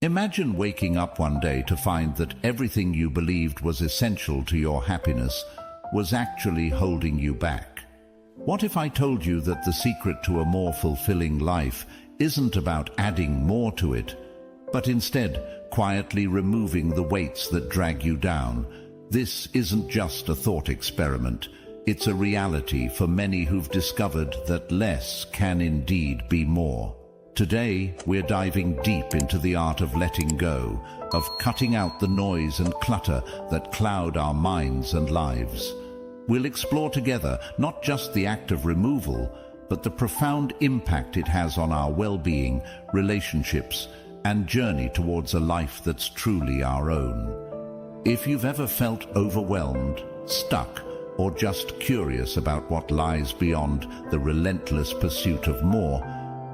Imagine waking up one day to find that everything you believed was essential to your happiness was actually holding you back. What if I told you that the secret to a more fulfilling life isn't about adding more to it, but instead quietly removing the weights that drag you down? This isn't just a thought experiment. It's a reality for many who've discovered that less can indeed be more. Today, we're diving deep into the art of letting go, of cutting out the noise and clutter that cloud our minds and lives. We'll explore together not just the act of removal, but the profound impact it has on our well-being, relationships, and journey towards a life that's truly our own. If you've ever felt overwhelmed, stuck, or just curious about what lies beyond the relentless pursuit of more,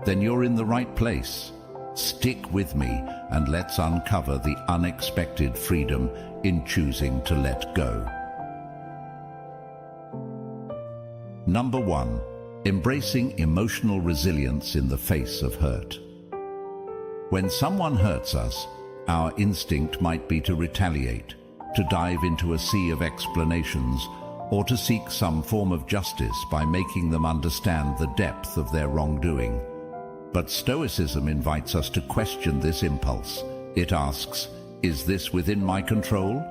then you're in the right place. Stick with me and let's uncover the unexpected freedom in choosing to let go. Number 1. Embracing emotional resilience in the face of hurt. When someone hurts us, our instinct might be to retaliate, to dive into a sea of explanations, or to seek some form of justice by making them understand the depth of their wrongdoing. But Stoicism invites us to question this impulse. It asks, is this within my control?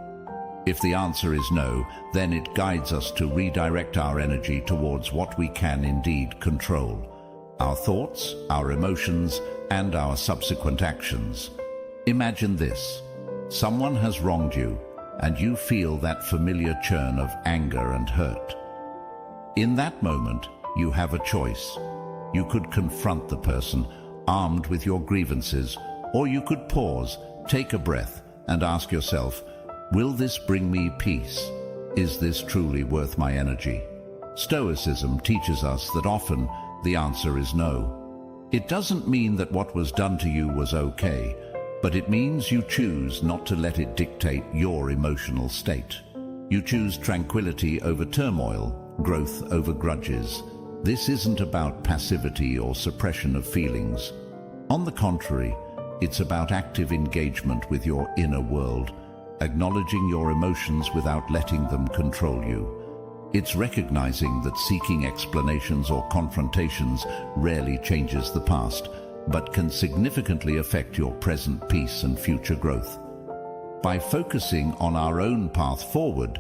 If the answer is no, then it guides us to redirect our energy towards what we can indeed control: our thoughts, our emotions, and our subsequent actions. Imagine this. Someone has wronged you, and you feel that familiar churn of anger and hurt. In that moment, you have a choice. You could confront the person, armed with your grievances, or you could pause, take a breath, and ask yourself, will this bring me peace? Is this truly worth my energy? Stoicism teaches us that often the answer is no. It doesn't mean that what was done to you was okay, but it means you choose not to let it dictate your emotional state. You choose tranquility over turmoil, growth over grudges. This isn't about passivity or suppression of feelings. On the contrary, it's about active engagement with your inner world, acknowledging your emotions without letting them control you. It's recognizing that seeking explanations or confrontations rarely changes the past, but can significantly affect your present peace and future growth. By focusing on our own path forward,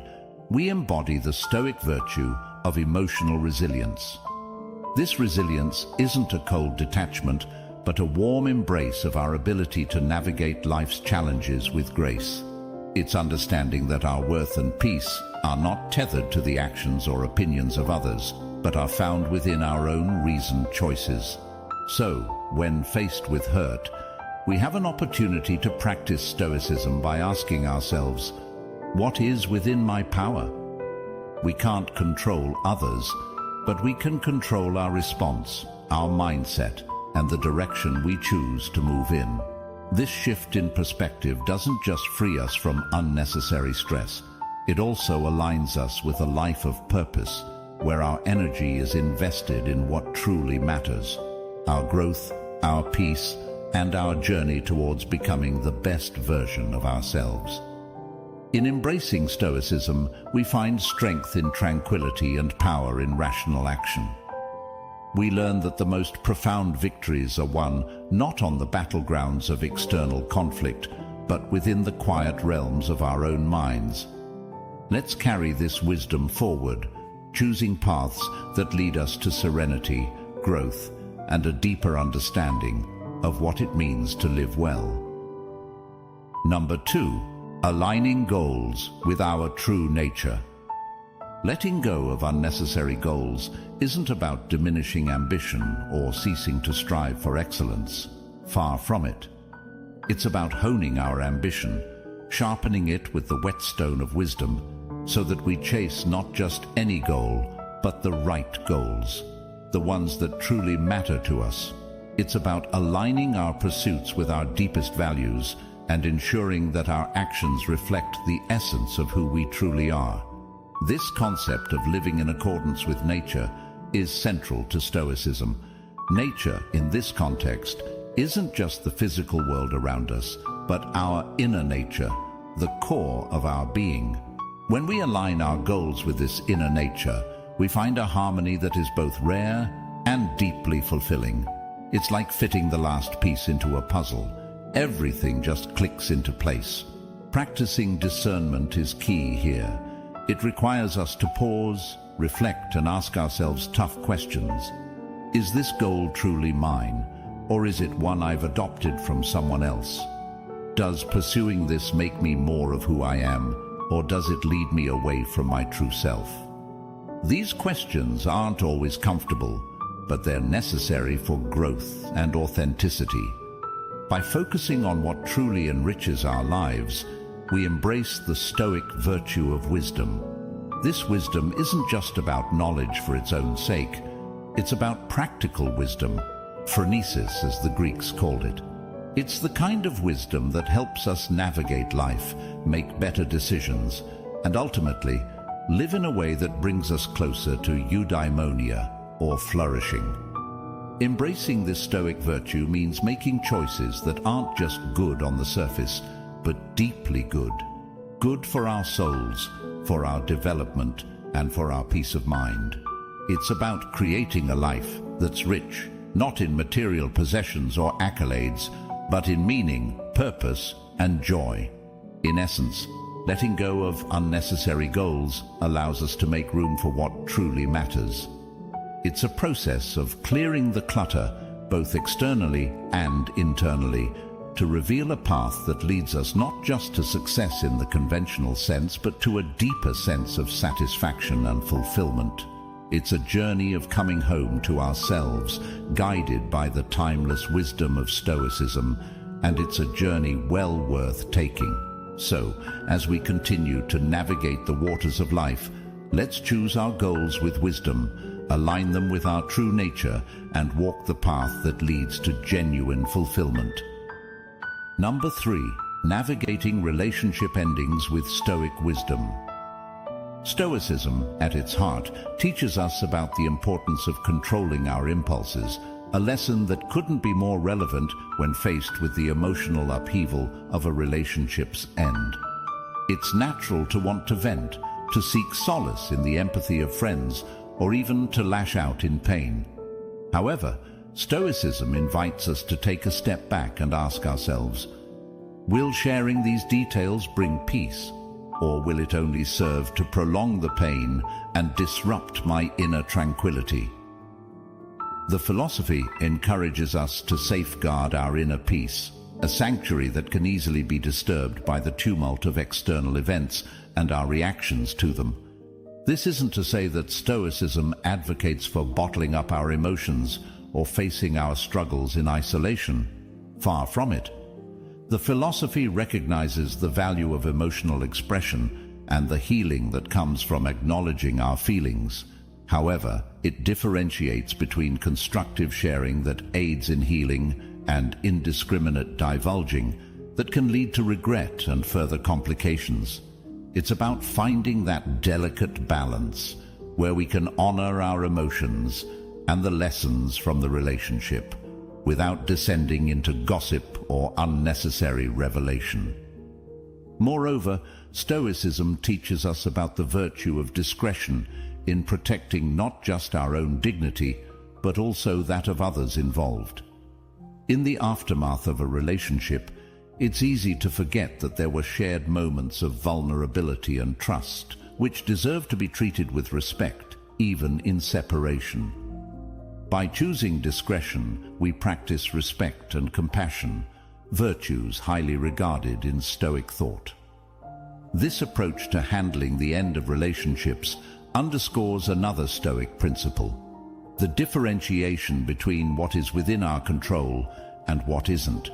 we embody the Stoic virtue of emotional resilience. This resilience isn't a cold detachment, but a warm embrace of our ability to navigate life's challenges with grace. It's understanding that our worth and peace are not tethered to the actions or opinions of others, but are found within our own reasoned choices. So, when faced with hurt, we have an opportunity to practice Stoicism by asking ourselves, what is within my power? We can't control others, but we can control our response, our mindset, and the direction we choose to move in. This shift in perspective doesn't just free us from unnecessary stress, it also aligns us with a life of purpose, where our energy is invested in what truly matters: our growth, our peace, and our journey towards becoming the best version of ourselves. In embracing Stoicism, we find strength in tranquility and power in rational action. We learn that the most profound victories are won not on the battlegrounds of external conflict, but within the quiet realms of our own minds. Let's carry this wisdom forward, choosing paths that lead us to serenity, growth, and a deeper understanding of what it means to live well. Number 2. Aligning goals with our true nature. Letting go of unnecessary goals isn't about diminishing ambition or ceasing to strive for excellence. Far from it. It's about honing our ambition, sharpening it with the whetstone of wisdom, so that we chase not just any goal, but the right goals, the ones that truly matter to us. It's about aligning our pursuits with our deepest values and ensuring that our actions reflect the essence of who we truly are. This concept of living in accordance with nature is central to Stoicism. Nature, in this context, isn't just the physical world around us, but our inner nature, the core of our being. When we align our goals with this inner nature, we find a harmony that is both rare and deeply fulfilling. It's like fitting the last piece into a puzzle. Everything just clicks into place. Practicing discernment is key here. It requires us to pause, reflect, and ask ourselves tough questions. Is this goal truly mine, or is it one I've adopted from someone else? Does pursuing this make me more of who I am, or does it lead me away from my true self? These questions aren't always comfortable, but they're necessary for growth and authenticity. By focusing on what truly enriches our lives, we embrace the Stoic virtue of wisdom. This wisdom isn't just about knowledge for its own sake. It's about practical wisdom, phronesis as the Greeks called it. It's the kind of wisdom that helps us navigate life, make better decisions, and ultimately live in a way that brings us closer to eudaimonia, or flourishing. Embracing this Stoic virtue means making choices that aren't just good on the surface, but deeply good. Good for our souls, for our development, and for our peace of mind. It's about creating a life that's rich, not in material possessions or accolades, but in meaning, purpose, and joy. In essence, letting go of unnecessary goals allows us to make room for what truly matters. It's a process of clearing the clutter, both externally and internally, to reveal a path that leads us not just to success in the conventional sense, but to a deeper sense of satisfaction and fulfillment. It's a journey of coming home to ourselves, guided by the timeless wisdom of Stoicism, and it's a journey well worth taking. So, as we continue to navigate the waters of life, let's choose our goals with wisdom, align them with our true nature, and walk the path that leads to genuine fulfillment. Number 3. Navigating relationship endings with Stoic wisdom. Stoicism, at its heart, teaches us about the importance of controlling our impulses, a lesson that couldn't be more relevant when faced with the emotional upheaval of a relationship's end. It's natural to want to vent, to seek solace in the empathy of friends, or even to lash out in pain. However, Stoicism invites us to take a step back and ask ourselves, will sharing these details bring peace? Or will it only serve to prolong the pain and disrupt my inner tranquility? The philosophy encourages us to safeguard our inner peace, a sanctuary that can easily be disturbed by the tumult of external events and our reactions to them. This isn't to say that Stoicism advocates for bottling up our emotions or facing our struggles in isolation. Far from it. The philosophy recognizes the value of emotional expression and the healing that comes from acknowledging our feelings. However, it differentiates between constructive sharing that aids in healing and indiscriminate divulging that can lead to regret and further complications. It's about finding that delicate balance where we can honor our emotions and the lessons from the relationship, without descending into gossip or unnecessary revelation. Moreover, Stoicism teaches us about the virtue of discretion in protecting not just our own dignity, but also that of others involved. In the aftermath of a relationship, it's easy to forget that there were shared moments of vulnerability and trust, which deserve to be treated with respect, even in separation. By choosing discretion, we practice respect and compassion, virtues highly regarded in Stoic thought. This approach to handling the end of relationships underscores another Stoic principle: the differentiation between what is within our control and what isn't.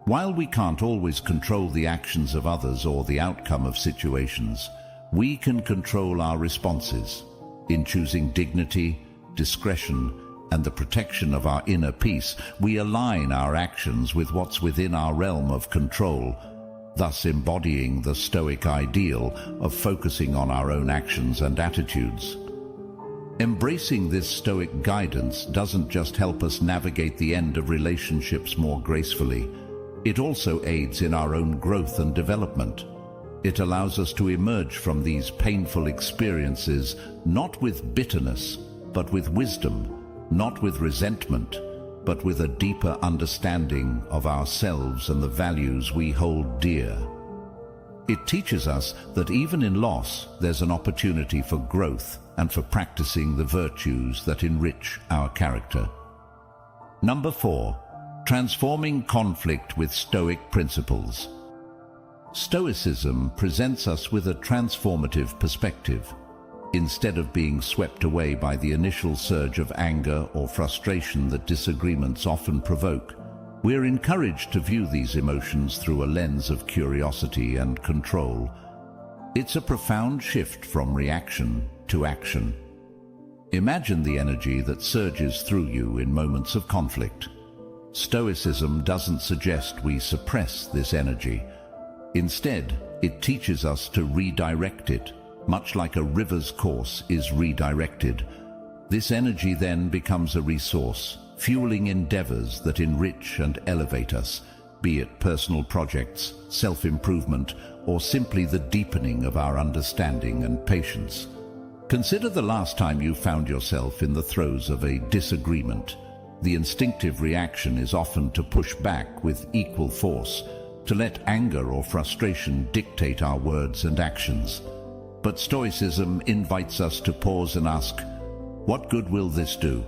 While we can't always control the actions of others or the outcome of situations, we can control our responses. In choosing dignity, discretion, and the protection of our inner peace, we align our actions with what's within our realm of control, thus embodying the Stoic ideal of focusing on our own actions and attitudes. Embracing this Stoic guidance doesn't just help us navigate the end of relationships more gracefully, it also aids in our own growth and development. It allows us to emerge from these painful experiences not with bitterness, but with wisdom, not with resentment, but with a deeper understanding of ourselves and the values we hold dear. It teaches us that even in loss, there's an opportunity for growth and for practicing the virtues that enrich our character. Number 4. Transforming conflict with Stoic principles. Stoicism presents us with a transformative perspective. Instead of being swept away by the initial surge of anger or frustration that disagreements often provoke, we're encouraged to view these emotions through a lens of curiosity and control. It's a profound shift from reaction to action. Imagine the energy that surges through you in moments of conflict. Stoicism doesn't suggest we suppress this energy. Instead, it teaches us to redirect it, much like a river's course is redirected. This energy then becomes a resource, fueling endeavors that enrich and elevate us, be it personal projects, self-improvement, or simply the deepening of our understanding and patience. Consider the last time you found yourself in the throes of a disagreement. The instinctive reaction is often to push back with equal force, to let anger or frustration dictate our words and actions. But Stoicism invites us to pause and ask, what good will this do?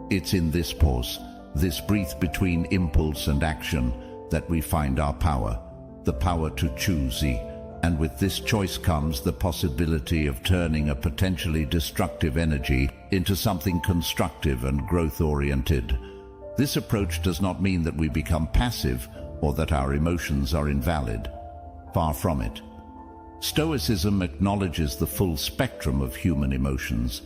It's in this pause, this breath between impulse and action, that we find our power, the power to choose. And with this choice comes the possibility of turning a potentially destructive energy into something constructive and growth-oriented. This approach does not mean that we become passive or that our emotions are invalid. Far from it. Stoicism acknowledges the full spectrum of human emotions.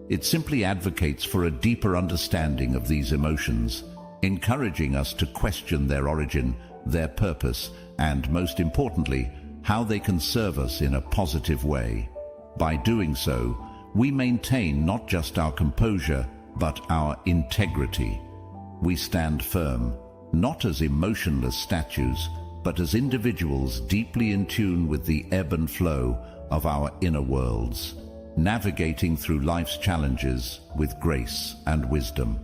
It simply advocates for a deeper understanding of these emotions, encouraging us to question their origin, their purpose, and most importantly, how they can serve us in a positive way. By doing so, we maintain not just our composure, but our integrity. We stand firm, not as emotionless statues, but as individuals deeply in tune with the ebb and flow of our inner worlds, navigating through life's challenges with grace and wisdom.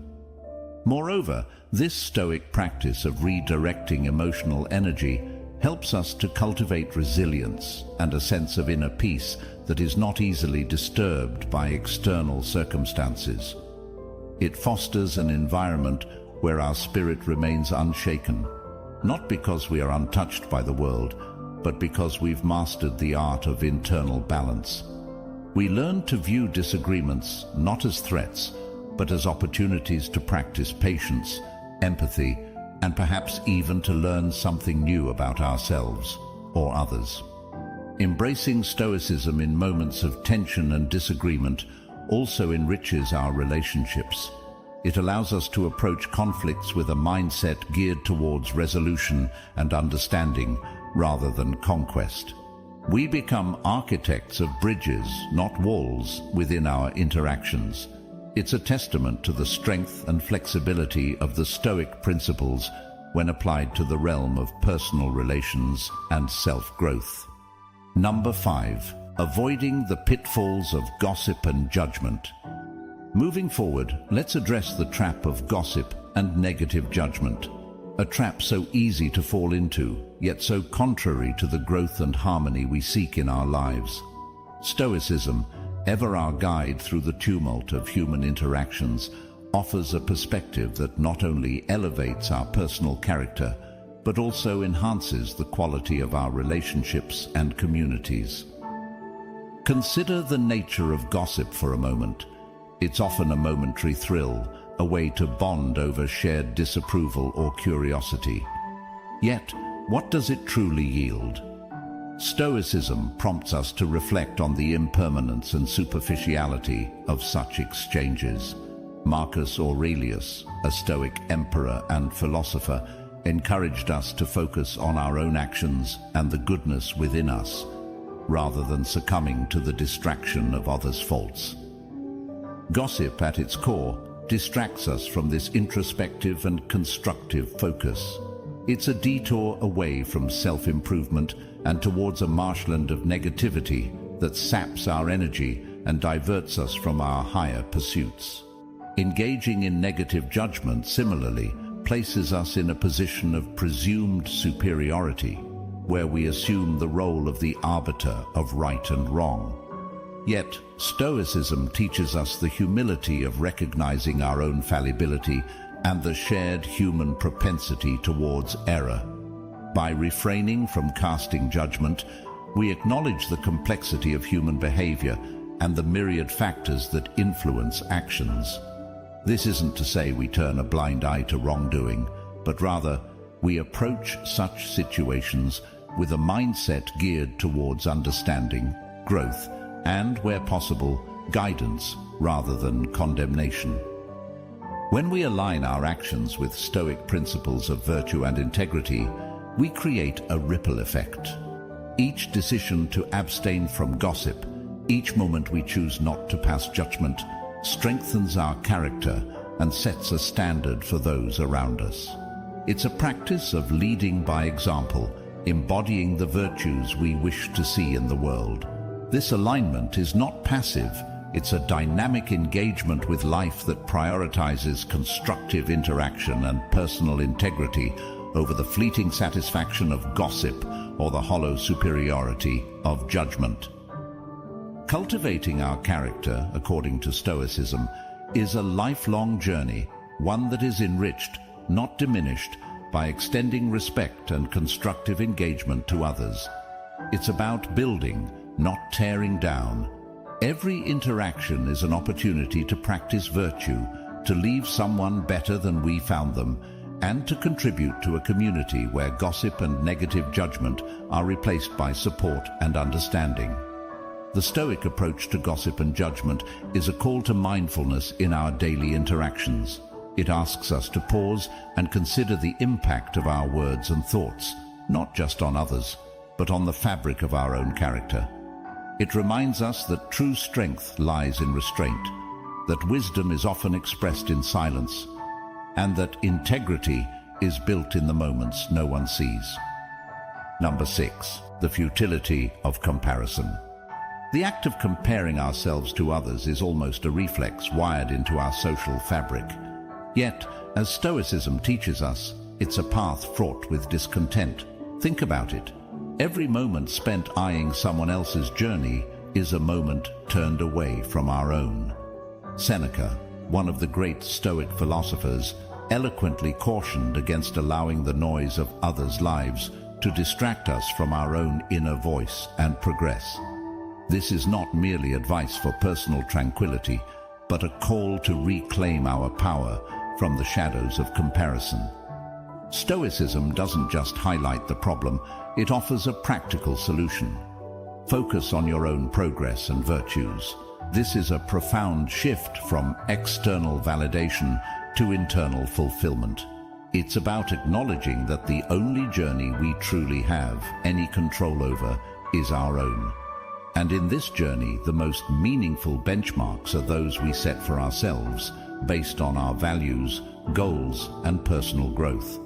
Moreover, this Stoic practice of redirecting emotional energy helps us to cultivate resilience and a sense of inner peace that is not easily disturbed by external circumstances. It fosters an environment where our spirit remains unshaken, not because we are untouched by the world, but because we've mastered the art of internal balance. We learn to view disagreements not as threats, but as opportunities to practice patience, empathy, and perhaps even to learn something new about ourselves or others. Embracing Stoicism in moments of tension and disagreement also enriches our relationships. It allows us to approach conflicts with a mindset geared towards resolution and understanding rather than conquest. We become architects of bridges, not walls, within our interactions. It's a testament to the strength and flexibility of the Stoic principles when applied to the realm of personal relations and self-growth. Number 5. Avoiding the pitfalls of gossip and judgment. Moving forward, let's address the trap of gossip and negative judgment. A trap so easy to fall into, yet so contrary to the growth and harmony we seek in our lives. Stoicism, ever our guide through the tumult of human interactions, offers a perspective that not only elevates our personal character, but also enhances the quality of our relationships and communities. Consider the nature of gossip for a moment. It's often a momentary thrill, a way to bond over shared disapproval or curiosity. Yet, what does it truly yield? Stoicism prompts us to reflect on the impermanence and superficiality of such exchanges. Marcus Aurelius, a Stoic emperor and philosopher, encouraged us to focus on our own actions and the goodness within us, rather than succumbing to the distraction of others' faults. Gossip, at its core, distracts us from this introspective and constructive focus. It's a detour away from self-improvement and towards a marshland of negativity that saps our energy and diverts us from our higher pursuits. Engaging in negative judgment, similarly, places us in a position of presumed superiority, where we assume the role of the arbiter of right and wrong. Yet, Stoicism teaches us the humility of recognizing our own fallibility and the shared human propensity towards error. By refraining from casting judgment, we acknowledge the complexity of human behavior and the myriad factors that influence actions. This isn't to say we turn a blind eye to wrongdoing, but rather we approach such situations with a mindset geared towards understanding, growth, and, where possible, guidance rather than condemnation. When we align our actions with Stoic principles of virtue and integrity, we create a ripple effect. Each decision to abstain from gossip, each moment we choose not to pass judgment, strengthens our character and sets a standard for those around us. It's a practice of leading by example, embodying the virtues we wish to see in the world. This alignment is not passive, it's a dynamic engagement with life that prioritizes constructive interaction and personal integrity over the fleeting satisfaction of gossip or the hollow superiority of judgment. Cultivating our character, according to Stoicism, is a lifelong journey, one that is enriched, not diminished, by extending respect and constructive engagement to others. It's about building, not tearing down. Every interaction is an opportunity to practice virtue, to leave someone better than we found them, and to contribute to a community where gossip and negative judgment are replaced by support and understanding. The Stoic approach to gossip and judgment is a call to mindfulness in our daily interactions. It asks us to pause and consider the impact of our words and thoughts, not just on others, but on the fabric of our own character. It reminds us that true strength lies in restraint, that wisdom is often expressed in silence, and that integrity is built in the moments no one sees. Number 6. The futility of comparison. The act of comparing ourselves to others is almost a reflex wired into our social fabric. Yet, as Stoicism teaches us, it's a path fraught with discontent. Think about it. Every moment spent eyeing someone else's journey is a moment turned away from our own. Seneca, one of the great Stoic philosophers, eloquently cautioned against allowing the noise of others' lives to distract us from our own inner voice and progress. This is not merely advice for personal tranquility, but a call to reclaim our power from the shadows of comparison. Stoicism doesn't just highlight the problem, it offers a practical solution. Focus on your own progress and virtues. This is a profound shift from external validation to internal fulfillment. It's about acknowledging that the only journey we truly have any control over is our own. And in this journey, the most meaningful benchmarks are those we set for ourselves, based on our values, goals, and personal growth.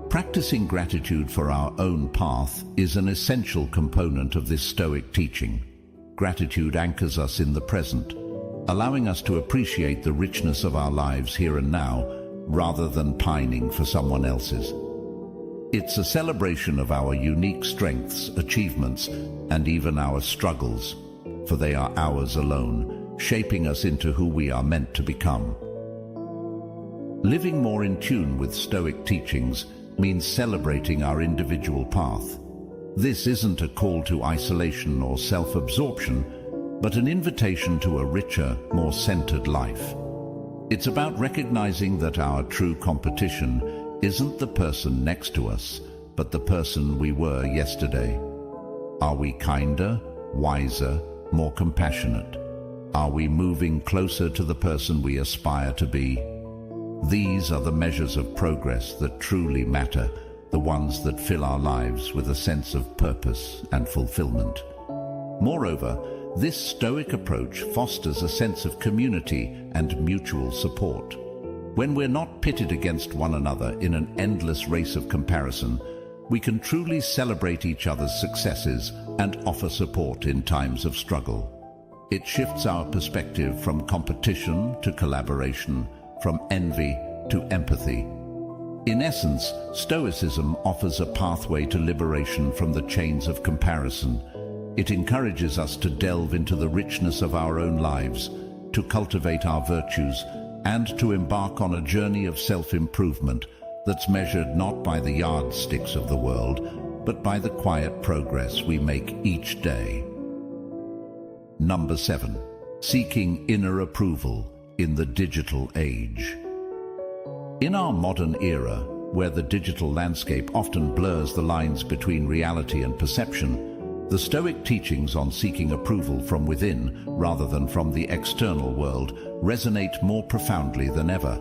Practicing gratitude for our own path is an essential component of this Stoic teaching. Gratitude anchors us in the present, allowing us to appreciate the richness of our lives here and now, rather than pining for someone else's. It's a celebration of our unique strengths, achievements, and even our struggles, for they are ours alone, shaping us into who we are meant to become. Living more in tune with Stoic teachings means celebrating our individual path. This isn't a call to isolation or self-absorption, but an invitation to a richer, more centered life. It's about recognizing that our true competition isn't the person next to us, but the person we were yesterday. Are we kinder, wiser, more compassionate? Are we moving closer to the person we aspire to be? These are the measures of progress that truly matter, the ones that fill our lives with a sense of purpose and fulfillment. Moreover, This Stoic approach fosters a sense of community and mutual support. When we're not pitted against one another in an endless race of comparison, we can truly celebrate each other's successes and offer support in times of struggle. It shifts our perspective from competition to collaboration, from envy to empathy. In essence, Stoicism offers a pathway to liberation from the chains of comparison. It encourages us to delve into the richness of our own lives, to cultivate our virtues, and to embark on a journey of self-improvement that's measured not by the yardsticks of the world, but by the quiet progress we make each day. Number 7. Seeking inner approval in the digital age. In our modern era, where the digital landscape often blurs the lines between reality and perception, the Stoic teachings on seeking approval from within rather than from the external world resonate more profoundly than ever.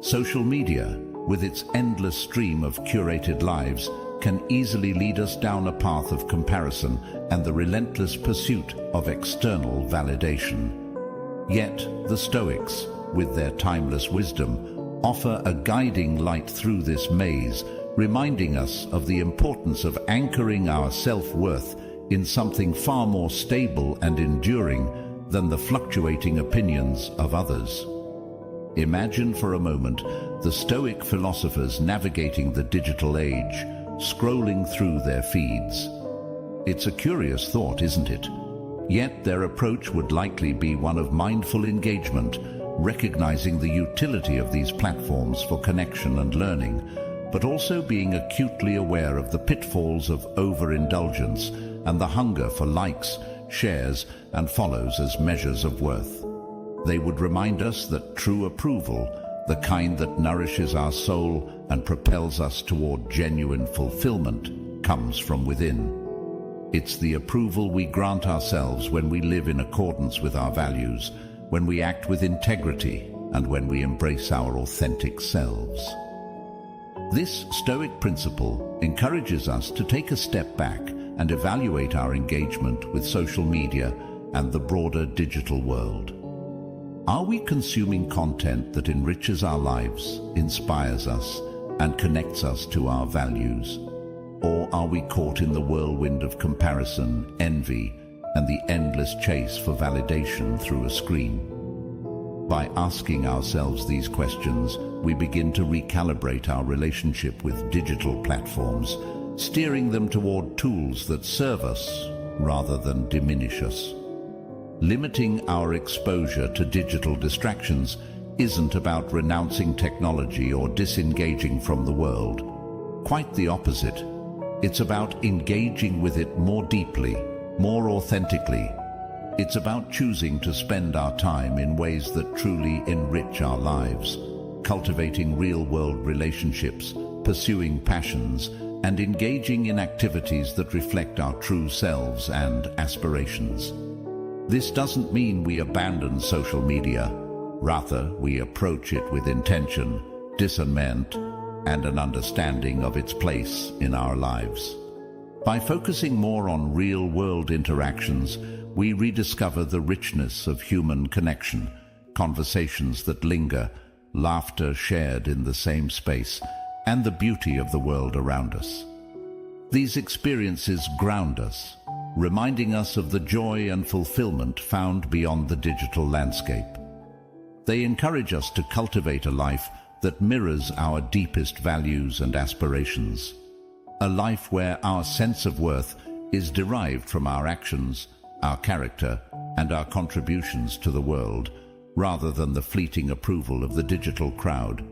Social media, with its endless stream of curated lives, can easily lead us down a path of comparison and the relentless pursuit of external validation. Yet, the Stoics, with their timeless wisdom, offer a guiding light through this maze, reminding us of the importance of anchoring our self-worth in something far more stable and enduring than the fluctuating opinions of others. Imagine for a moment the Stoic philosophers navigating the digital age, scrolling through their feeds. It's a curious thought, isn't it? Yet their approach would likely be one of mindful engagement, recognizing the utility of these platforms for connection and learning, but also being acutely aware of the pitfalls of overindulgence and the hunger for likes, shares, and follows as measures of worth. They would remind us that true approval, the kind that nourishes our soul and propels us toward genuine fulfillment, comes from within. It's the approval we grant ourselves when we live in accordance with our values, when we act with integrity, and when we embrace our authentic selves. This Stoic principle encourages us to take a step back and evaluate our engagement with social media and the broader digital world. Are we consuming content that enriches our lives, inspires us, and connects us to our values? Or are we caught in the whirlwind of comparison, envy, and the endless chase for validation through a screen? By asking ourselves these questions, we begin to recalibrate our relationship with digital platforms, steering them toward tools that serve us rather than diminish us. Limiting our exposure to digital distractions isn't about renouncing technology or disengaging from the world. Quite the opposite. It's about engaging with it more deeply, more authentically. It's about choosing to spend our time in ways that truly enrich our lives, cultivating real-world relationships, pursuing passions, and engaging in activities that reflect our true selves and aspirations. This doesn't mean we abandon social media. Rather, we approach it with intention, discernment, and an understanding of its place in our lives. By focusing more on real-world interactions, we rediscover the richness of human connection, conversations that linger, laughter shared in the same space, and the beauty of the world around us. These experiences ground us, reminding us of the joy and fulfillment found beyond the digital landscape. They encourage us to cultivate a life that mirrors our deepest values and aspirations, a life where our sense of worth is derived from our actions, our character, and our contributions to the world, rather than the fleeting approval of the digital crowd.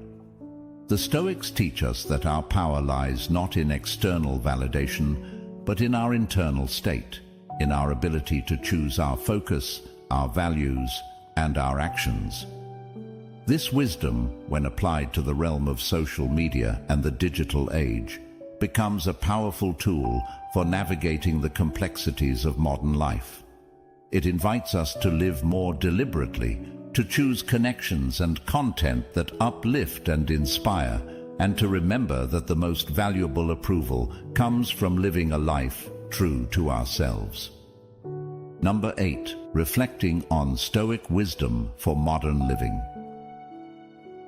The Stoics teach us that our power lies not in external validation, but in our internal state, in our ability to choose our focus, our values, and our actions. This wisdom, when applied to the realm of social media and the digital age, becomes a powerful tool for navigating the complexities of modern life. It invites us to live more deliberately, to choose connections and content that uplift and inspire, and to remember that the most valuable approval comes from living a life true to ourselves. Number 8. Reflecting on Stoic wisdom for modern living.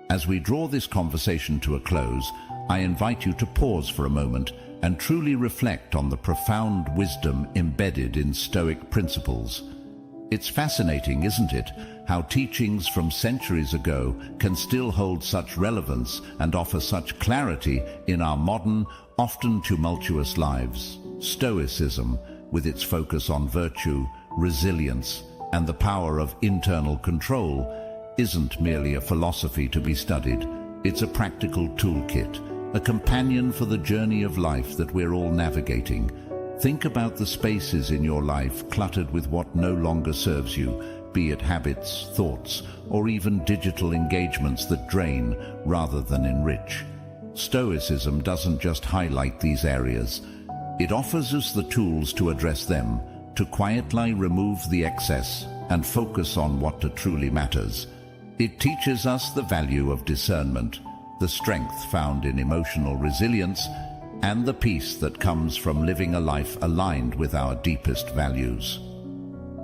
As we draw this conversation to a close, I invite you to pause for a moment and truly reflect on the profound wisdom embedded in Stoic principles. It's fascinating, isn't it, how teachings from centuries ago can still hold such relevance and offer such clarity in our modern, often tumultuous lives. Stoicism, with its focus on virtue, resilience, and the power of internal control, isn't merely a philosophy to be studied. It's a practical toolkit, a companion for the journey of life that we're all navigating. Think about the spaces in your life cluttered with what no longer serves you, be it habits, thoughts, or even digital engagements that drain rather than enrich. Stoicism doesn't just highlight these areas. It offers us the tools to address them, to quietly remove the excess and focus on what truly matters. It teaches us the value of discernment, the strength found in emotional resilience, and the peace that comes from living a life aligned with our deepest values.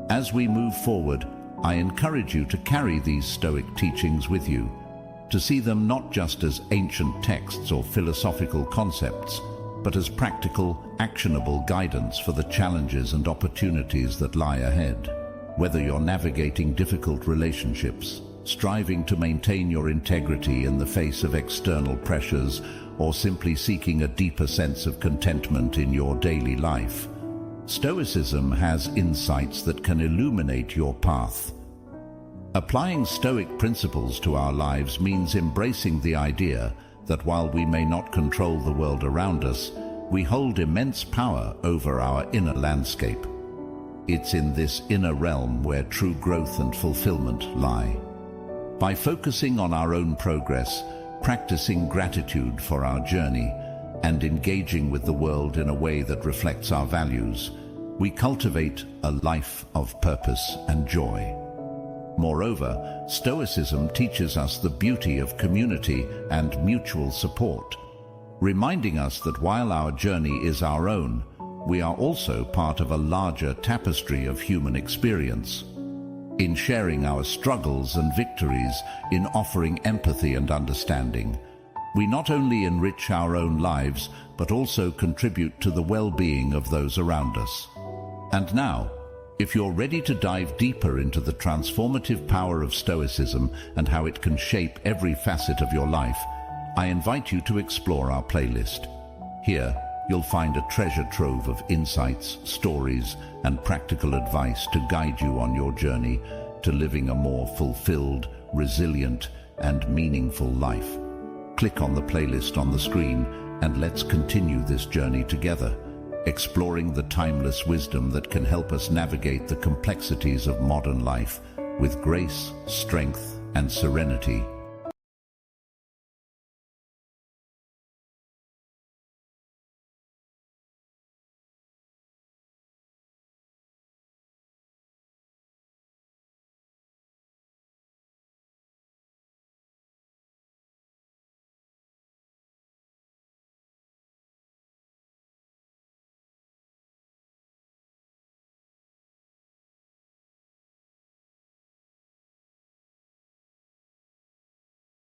As we move forward, I encourage you to carry these Stoic teachings with you, to see them not just as ancient texts or philosophical concepts, but as practical, actionable guidance for the challenges and opportunities that lie ahead. Whether you're navigating difficult relationships, striving to maintain your integrity in the face of external pressures, or simply seeking a deeper sense of contentment in your daily life, Stoicism has insights that can illuminate your path. Applying Stoic principles to our lives means embracing the idea that while we may not control the world around us, we hold immense power over our inner landscape. It's in this inner realm where true growth and fulfillment lie. By focusing on our own progress, practicing gratitude for our journey, and engaging with the world in a way that reflects our values, we cultivate a life of purpose and joy. Moreover, Stoicism teaches us the beauty of community and mutual support, reminding us that while our journey is our own, we are also part of a larger tapestry of human experience. In sharing our struggles and victories, in offering empathy and understanding, we not only enrich our own lives, but also contribute to the well-being of those around us. And now, if you're ready to dive deeper into the transformative power of Stoicism and how it can shape every facet of your life, I invite you to explore our playlist. Here, you'll find a treasure trove of insights, stories, and practical advice to guide you on your journey to living a more fulfilled, resilient, and meaningful life. Click on the playlist on the screen and let's continue this journey together, exploring the timeless wisdom that can help us navigate the complexities of modern life with grace, strength, and serenity.